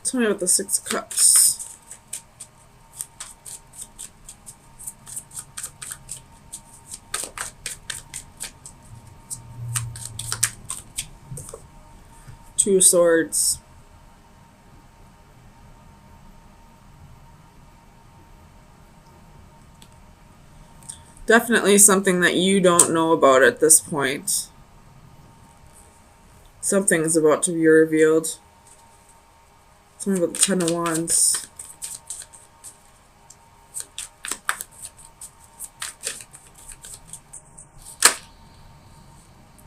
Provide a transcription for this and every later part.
Tell me about the Six of Cups. Two of Swords. Definitely something that you don't know about at this point. Something's about to be revealed. Tell me about the Ten of Wands.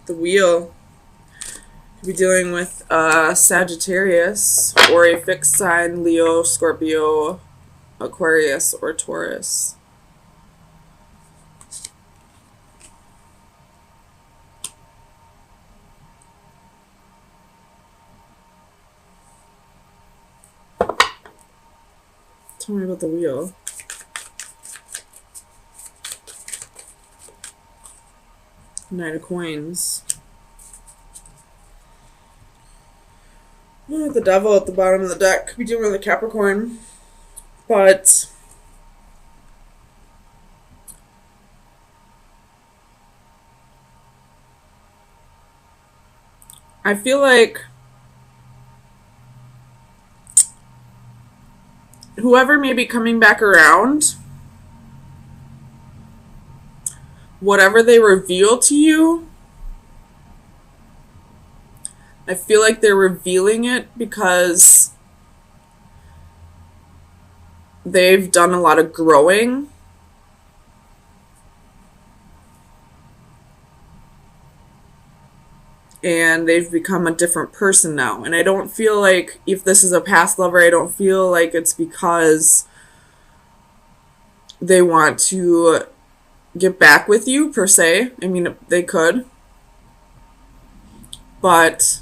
The Wheel. Could be dealing with Sagittarius or a fixed sign, Leo, Scorpio, Aquarius, or Taurus. Tell me about the Wheel. Knight of Coins. The Devil at the bottom of the deck. Could be dealing with a Capricorn. But I feel like whoever may be coming back around, whatever they reveal to you, I feel like they're revealing it because they've done a lot of growing. And they've become a different person now. And I don't feel like, if this is a past lover, I don't feel like it's because they want to get back with you, per se. I mean, they could. But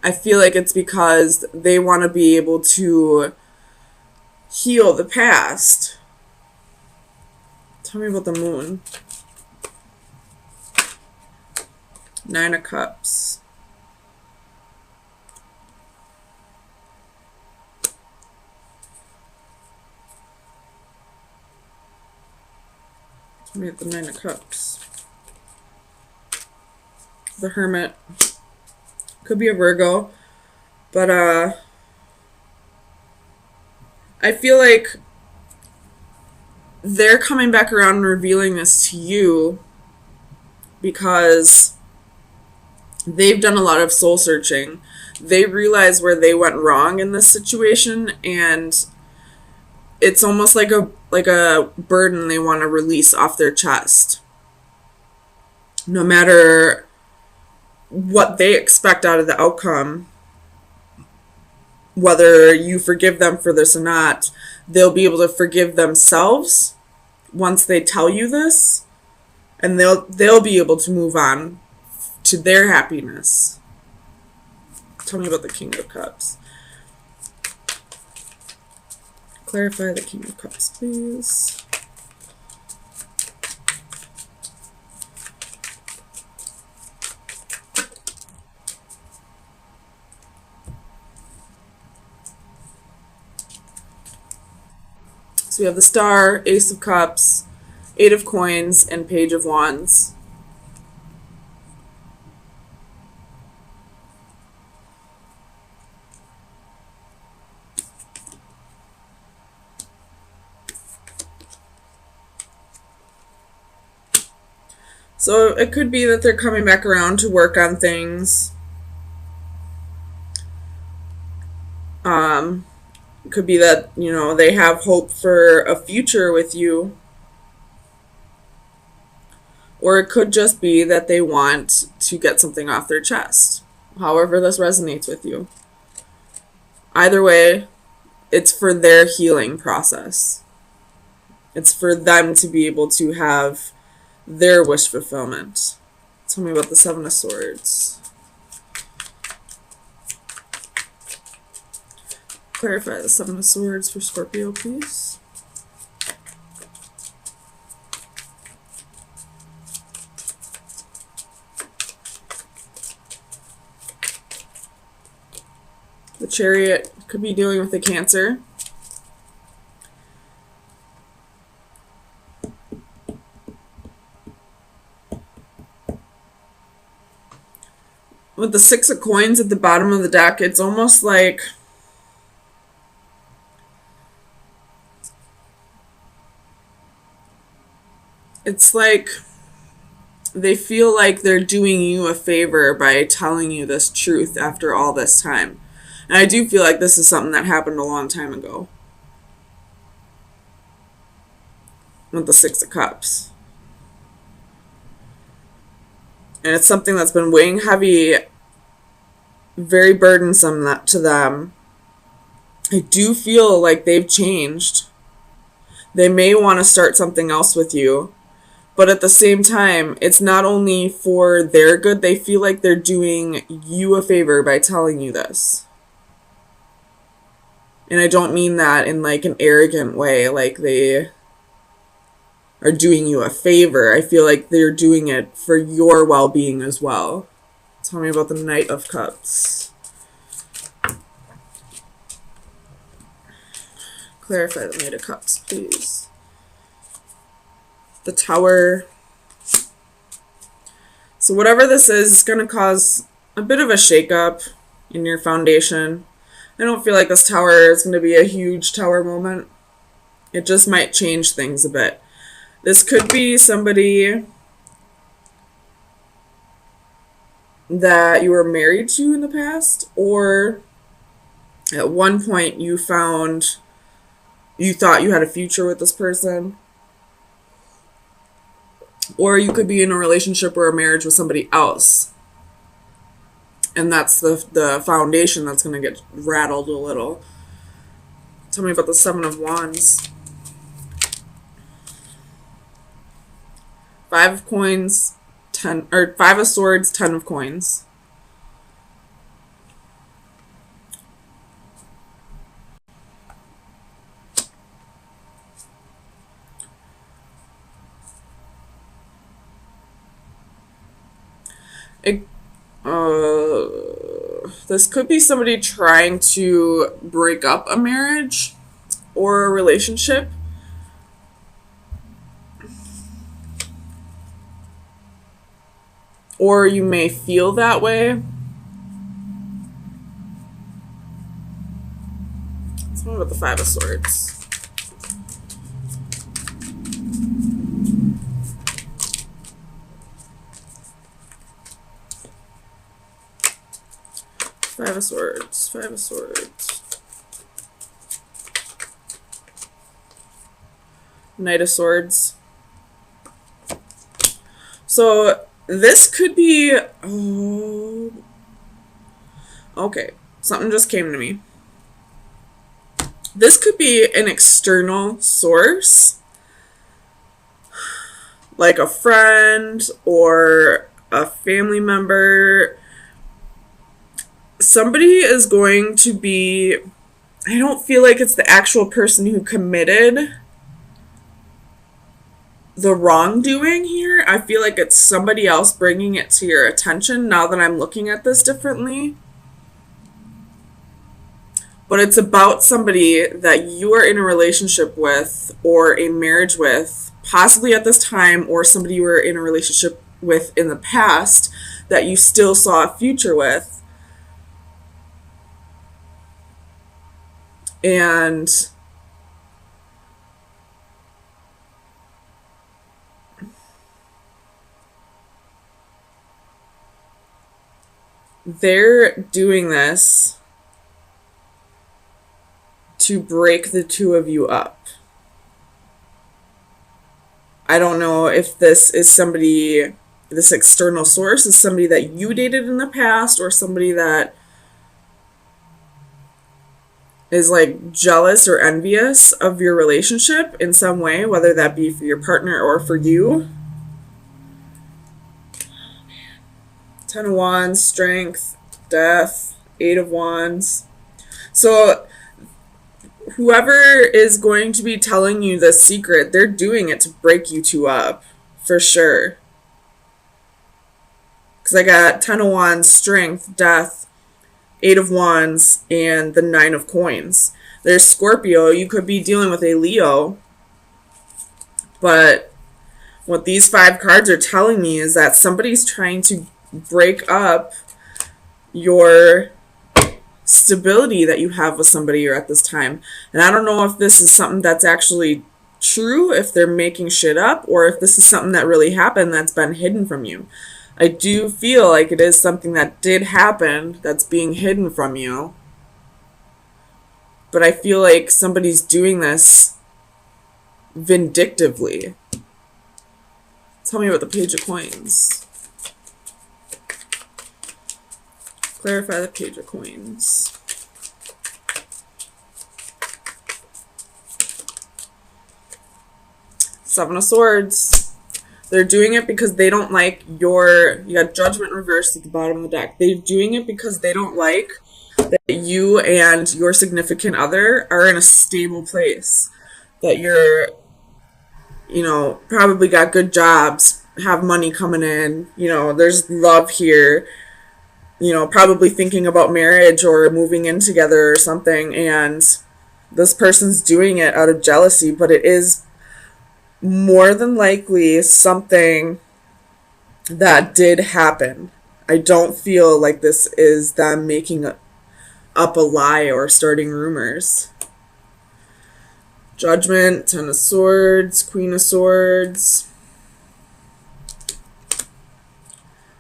I feel like it's because they want to be able to heal the past. Tell me about the Moon. Nine of Cups. Tell me about the Nine of Cups. The Hermit. Could be a Virgo. But I feel like they're coming back around and revealing this to you because they've done a lot of soul searching. They realize where they went wrong in this situation, and it's almost like a burden they want to release off their chest. No matter what they expect out of the outcome, whether you forgive them for this or not, they'll be able to forgive themselves once they tell you this, and they'll be able to move on to their happiness. Tell me about the King of Cups. Clarify the King of Cups, please. So we have the Star, Ace of Cups, Eight of Coins, and Page of Wands. So it could be that they're coming back around to work on things. It could be that, they have hope for a future with you. Or it could just be that they want to get something off their chest. However this resonates with you. Either way, it's for their healing process. It's for them to be able to have their wish fulfillment. Tell me about the Seven of Swords. Clarify the Seven of Swords for Scorpio, please. The Chariot could be dealing with the Cancer. With the Six of Coins at the bottom of the deck, it's almost like they feel like they're doing you a favor by telling you this truth after all this time. And I do feel like this is something that happened a long time ago. With the Six of Cups. And it's something that's been weighing heavy, very burdensome to them. I do feel like they've changed. They may want to start something else with you. But at the same time, it's not only for their good, they feel like they're doing you a favor by telling you this. And I don't mean that in like an arrogant way, like they are doing you a favor. I feel like they're doing it for your well-being as well. Tell me about the Knight of Cups. Clarify the Knight of Cups, please. The Tower. So whatever this is going to cause a bit of a shakeup in your foundation. I don't feel like this tower is going to be a huge tower moment. It just might change things a bit. This could be somebody that you were married to in the past, or at one point you thought you had a future with this person. Or you could be in a relationship or a marriage with somebody else. And that's the foundation that's going to get rattled a little. Tell me about the Seven of Wands. Five of Coins, Five of Swords, Ten of Coins. This could be somebody trying to break up a marriage or a relationship. Or you may feel that way. Let's move with the Five of Swords. Five of Swords, Five of Swords. Knight of Swords. So this could be... Oh, okay, something just came to me. This could be an external source, like a friend or a family member. Somebody is going to be... I don't feel like it's the actual person who committed the wrongdoing here. I feel like it's somebody else bringing it to your attention now that I'm looking at this differently. But it's about somebody that you are in a relationship with or a marriage with, possibly at this time, or somebody you were in a relationship with in the past that you still saw a future with. And they're doing this to break the two of you up. I don't know if this is somebody, this external source is somebody that you dated in the past, or somebody that is like jealous or envious of your relationship in some way, whether that be for your partner or for you. Ten of Wands, Strength, Death, Eight of Wands. So whoever is going to be telling you this secret, they're doing it to break you two up, for sure. Because I got Ten of Wands, Strength, Death, Eight of Wands and the Nine of Coins. There's Scorpio. You could be dealing with a Leo. But what these 5 cards are telling me is that somebody's trying to break up your stability that you have with somebody at this time. And I don't know if this is something that's actually true, if they're making shit up, or if this is something that really happened that's been hidden from you. I do feel like it is something that did happen that's being hidden from you. But I feel like somebody's doing this vindictively. Tell me about the Page of Coins. Clarify the Page of Coins. Seven of Swords. They're doing it because they don't like you got Judgment reversed at the bottom of the deck. They're doing it because they don't like that you and your significant other are in a stable place. That you're, probably got good jobs, have money coming in, there's love here, probably thinking about marriage or moving in together or something, and this person's doing it out of jealousy, but it is more than likely something that did happen. I don't feel like this is them making up a lie or starting rumors. Judgment, Ten of Swords, Queen of Swords.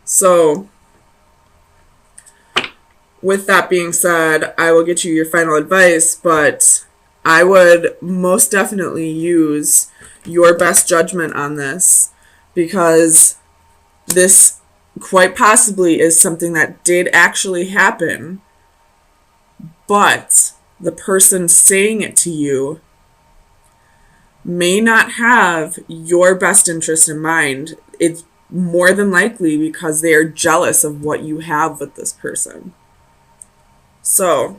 So, with that being said, I will get you your final advice, but I would most definitely use your best judgment on this, because this quite possibly is something that did actually happen, but the person saying it to you may not have your best interest in mind. It's more than likely because they are jealous of what you have with this person. So,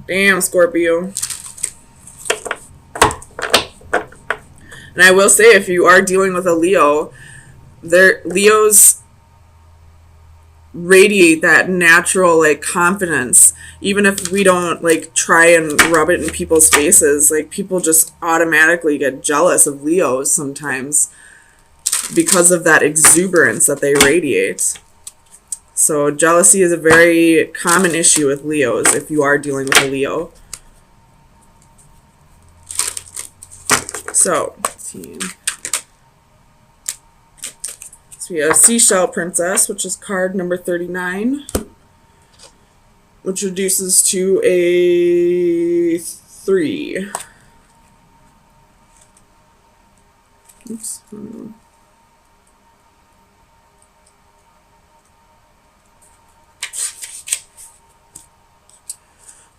damn, Scorpio. And I will say, if you are dealing with a Leo, Leos radiate that natural confidence. Even if we don't try and rub it in people's faces, people just automatically get jealous of Leos sometimes because of that exuberance that they radiate. So jealousy is a very common issue with Leos if you are dealing with a Leo. So, let's see. So we have Seashell Princess, which is card number 39, which reduces to a 3. Oops.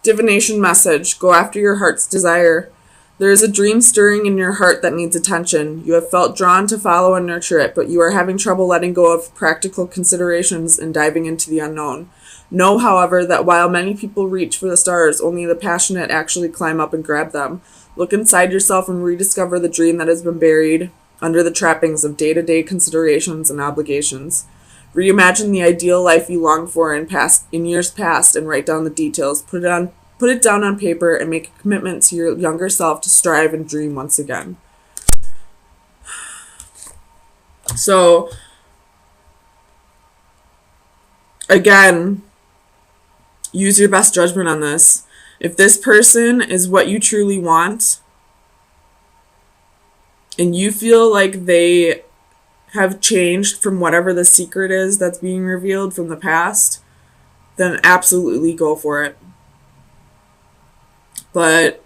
Divination message. Go after your heart's desire. There is a dream stirring in your heart that needs attention. You have felt drawn to follow and nurture it, but you are having trouble letting go of practical considerations and diving into the unknown. Know, however, that while many people reach for the stars, only the passionate actually climb up and grab them. Look inside yourself and rediscover the dream that has been buried under the trappings of day-to-day considerations and obligations. Reimagine the ideal life you longed for in years past and write down the details. Put it down on paper and make a commitment to your younger self to strive and dream once again. So, again, use your best judgment on this. If this person is what you truly want, and you feel like they have changed from whatever the secret is that's being revealed from the past, then absolutely go for it. But,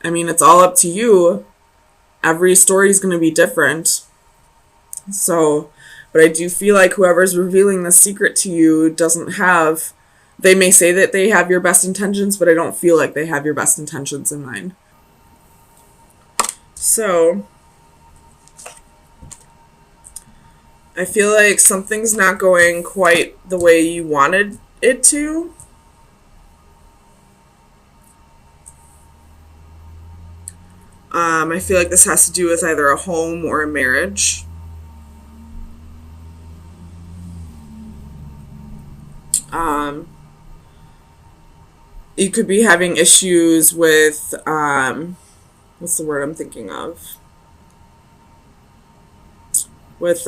I mean, it's all up to you. Every story is going to be different. So, but I do feel like whoever's revealing the secret to you doesn't have, they may say that they have your best intentions, but I don't feel like they have your best intentions in mind. So, I feel like something's not going quite the way you wanted it to. I feel like this has to do with either a home or a marriage. Um, you could be having issues with, what's the word I'm thinking of? With,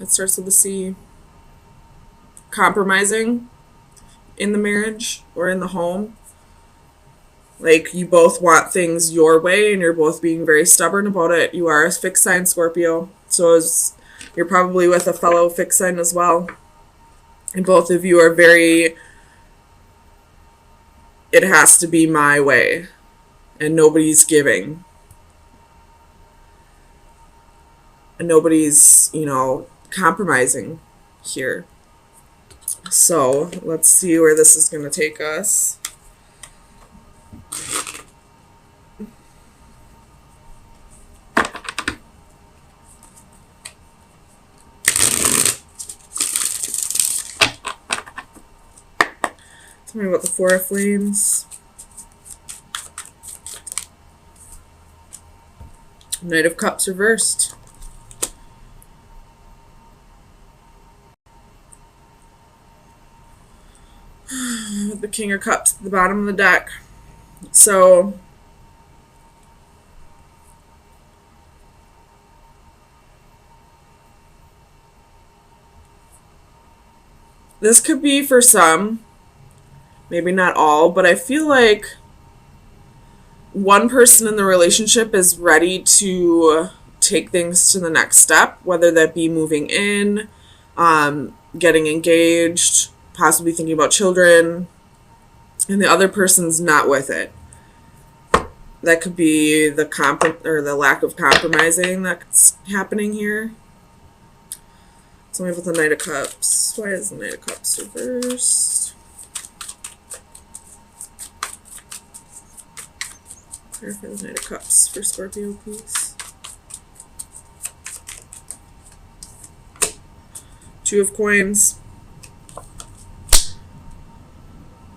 it starts with a C. Compromising in the marriage or in the home. Like, you both want things your way and you're both being very stubborn about it. You are a fixed sign Scorpio, so you're probably with a fellow fixed sign as well. And both of you are very, it has to be my way, and nobody's giving. And nobody's, compromising here. So let's see where this is going to take us. Tell me about the Four of Flames. Knight of Cups reversed. The King of Cups at the bottom of the deck. So this could be for some, maybe not all, but I feel like one person in the relationship is ready to take things to the next step, whether that be moving in, getting engaged, possibly thinking about children, and the other person's not with it. That could be the lack of compromising that's happening here. Tell me about the Knight of Cups. Why is the Knight of Cups reversed? Clarify the Knight of Cups for Scorpio, please. Two of Coins.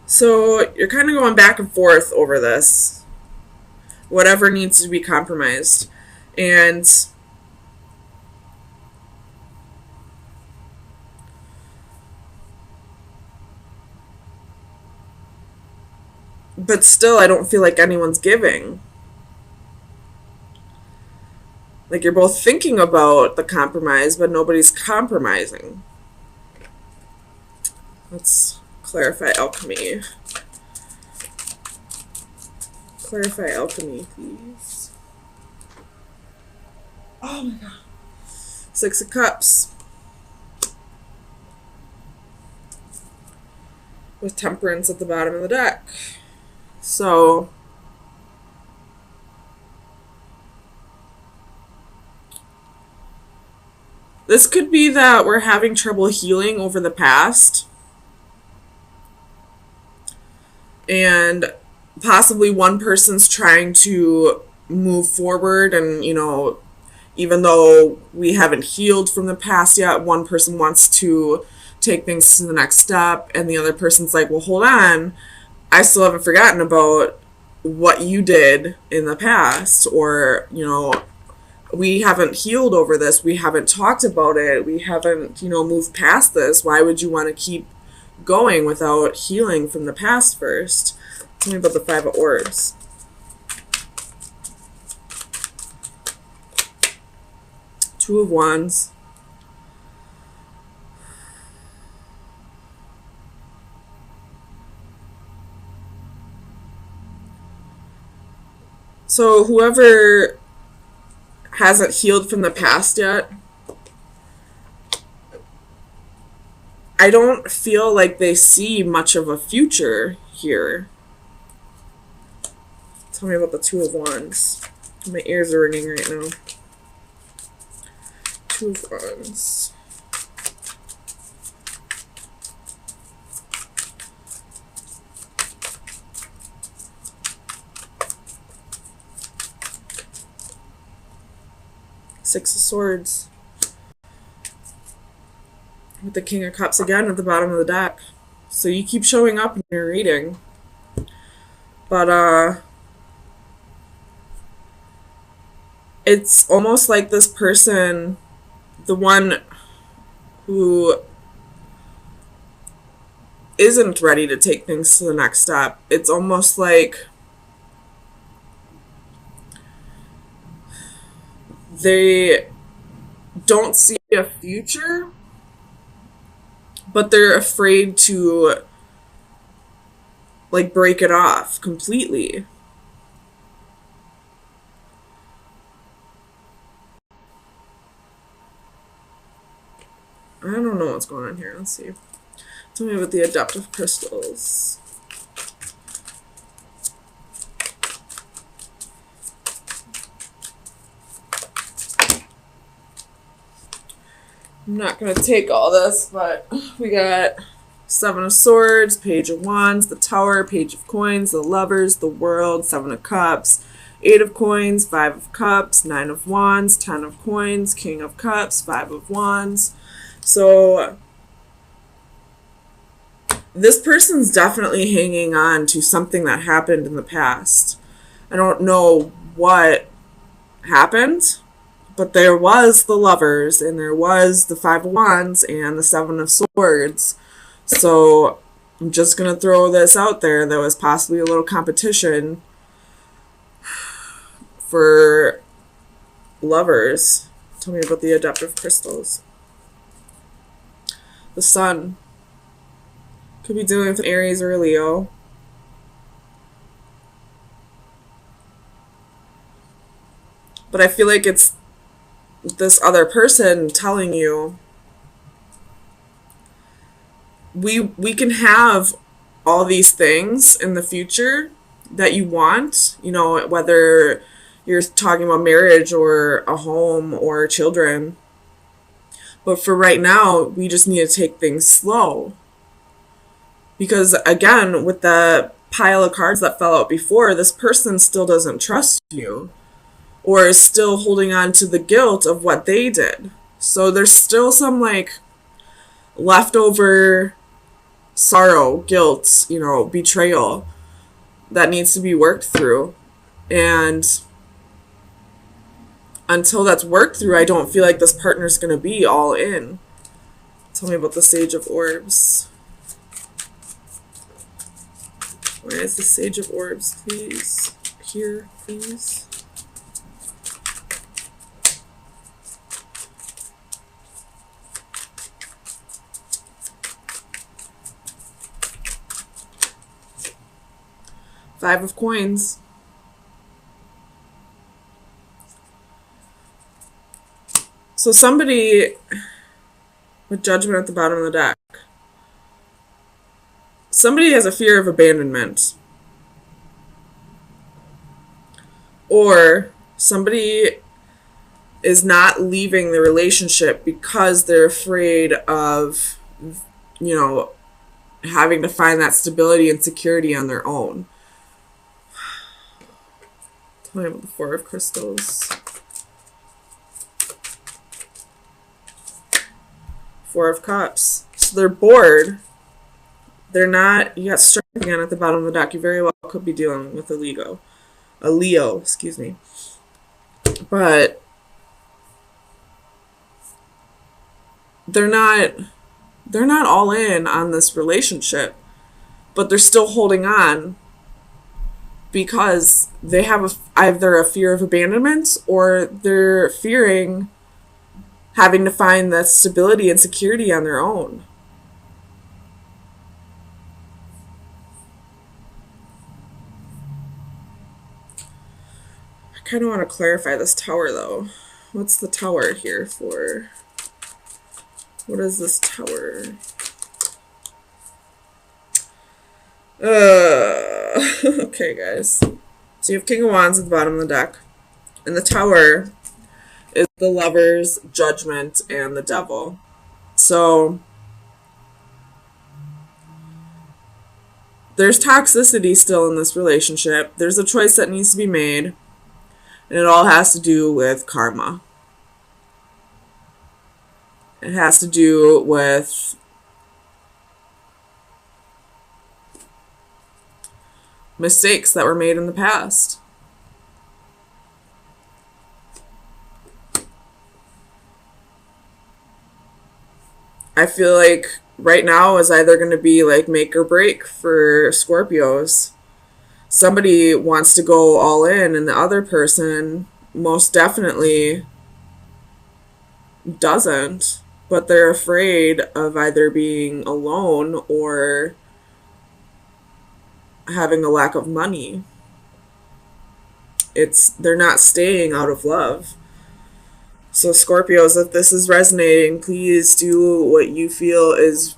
So you're kind of going back and forth over this. Whatever needs to be compromised. And but still, I don't feel like anyone's giving. Like, you're both thinking about the compromise, but nobody's compromising. Let's clarify alchemy. Clarify alchemy, please. Oh my god. Six of Cups. With Temperance at the bottom of the deck. So this could be that we're having trouble healing over the past. And possibly one person's trying to move forward and, even though we haven't healed from the past yet, one person wants to take things to the next step, and the other person's like, well, hold on, I still haven't forgotten about what you did in the past, or, we haven't healed over this, we haven't talked about it, we haven't, moved past this. Why would you want to keep going without healing from the past first? Tell me about the Five of Orbs. Two of Wands. So whoever hasn't healed from the past yet, I don't feel like they see much of a future here. Tell me about the Two of Wands. My ears are ringing right now. Two of Wands. Six of Swords. With the King of Cups again at the bottom of the deck. So you keep showing up in your reading. But, it's almost like this person the one who isn't ready to take things to the next step, it's almost like they don't see a future, but they're afraid to like break it off completely. I don't know what's going on here. Let's see. Tell me about the adaptive crystals. I'm not going to take all this, but we got Seven of Swords, Page of Wands, the Tower, Page of Coins, the Lovers, the World, Seven of Cups, Eight of Coins, Five of Cups, Nine of Wands, Ten of Coins, King of Cups, Five of Wands. So this person's definitely hanging on to something that happened in the past. I don't know what happened, but there was the Lovers, and there was the Five of Wands, and the Seven of Swords. So I'm just going to throw this out there. There was possibly a little competition for lovers. Tell me about the adaptive crystals. The Sun. Could be dealing with an Aries or a Leo. But I feel like it's this other person telling you we can have all these things in the future that you want, you know, whether you're talking about marriage or a home or children. But for right now, we just need to take things slow. Because again, with the pile of cards that fell out before, this person still doesn't trust you or is still holding on to the guilt of what they did. So there's still some like leftover sorrow, guilt, you know, betrayal that needs to be worked through. And until that's worked through, I don't feel like this partner's going to be all in. Tell me about the Sage of Orbs. Why is the Sage of Orbs, please? Here, please. Five of Coins. So somebody with Judgment at the bottom of the deck. Somebody has a fear of abandonment. Or somebody is not leaving the relationship because they're afraid of, you know, having to find that stability and security on their own. Tell me about the Four of Crystals. Four of Cups. So they're bored. They're not, you got Strength again at the bottom of the deck. You very well could be dealing with a Leo, excuse me. But they're not all in on this relationship, but they're still holding on because they have either a fear of abandonment or they're fearing having to find that stability and security on their own. I kind of want to clarify this Tower, though. What's the Tower here for? What is this Tower? Okay, guys. So you have King of Wands at the bottom of the deck. And the Tower is the Lovers, Judgment, and the Devil. So there's toxicity still in this relationship. There's a choice that needs to be made. And it all has to do with karma. It has to do with mistakes that were made in the past. I feel like right now is either going to be like make or break for Scorpios. Somebody wants to go all in, and the other person most definitely doesn't, but they're afraid of either being alone or having a lack of money. They're not staying out of love. So Scorpios, if this is resonating, please do what you feel is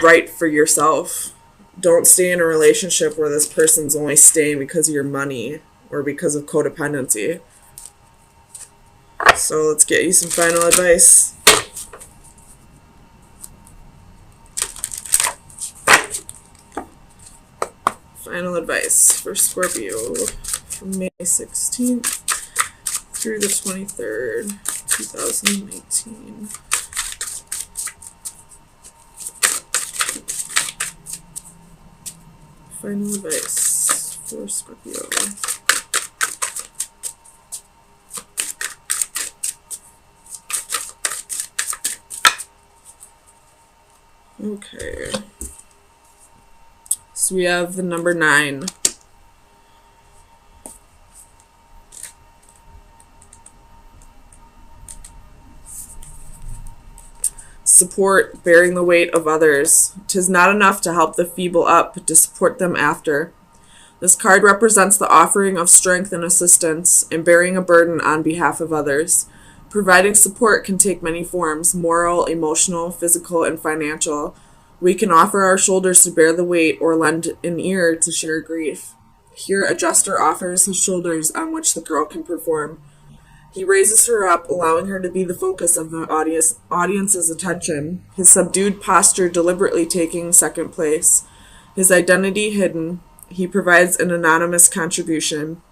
right for yourself. Don't stay in a relationship where this person's only staying because of your money or because of codependency. So let's get you some final advice. Final advice for Scorpio from May 16th through the 23rd, 2019. Final advice for Scorpio. Okay. So we have the number 9. Support bearing the weight of others. 'Tis not enough to help the feeble up, but to support them after. This card represents the offering of strength and assistance and bearing a burden on behalf of others. Providing support can take many forms: moral, emotional, physical, and financial. We can offer our shoulders to bear the weight or lend an ear to share grief. Here, a jester offers his shoulders on which the girl can perform. He raises her up, allowing her to be the focus of the audience's attention, his subdued posture deliberately taking second place. His identity hidden, he provides an anonymous contribution.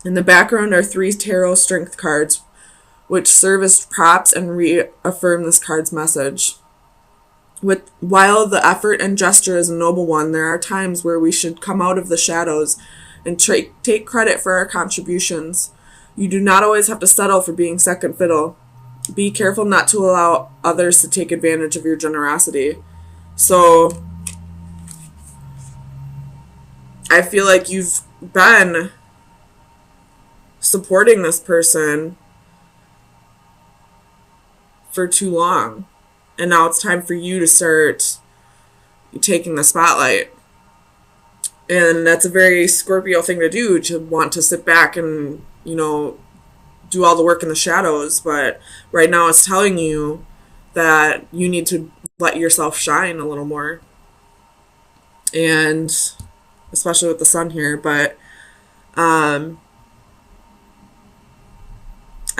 In the background are 3 tarot strength cards, which serve as props and reaffirm this card's message. While the effort and gesture is a noble one, there are times where we should come out of the shadows and take credit for our contributions. You do not always have to settle for being second fiddle. Be careful not to allow others to take advantage of your generosity. So, I feel like you've been supporting this person for too long. And now it's time for you to start taking the spotlight. And that's a very Scorpio thing to do, to want to sit back and, do all the work in the shadows. But right now it's telling you that you need to let yourself shine a little more. And especially with the sun here. But I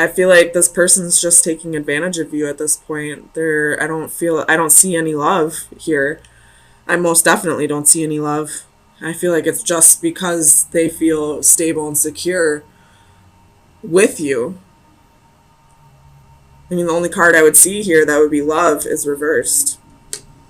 feel like this person's just taking advantage of you at this point. I don't see any love here. I most definitely don't see any love. I feel like it's just because they feel stable and secure with you. I mean, the only card I would see here that would be love is reversed.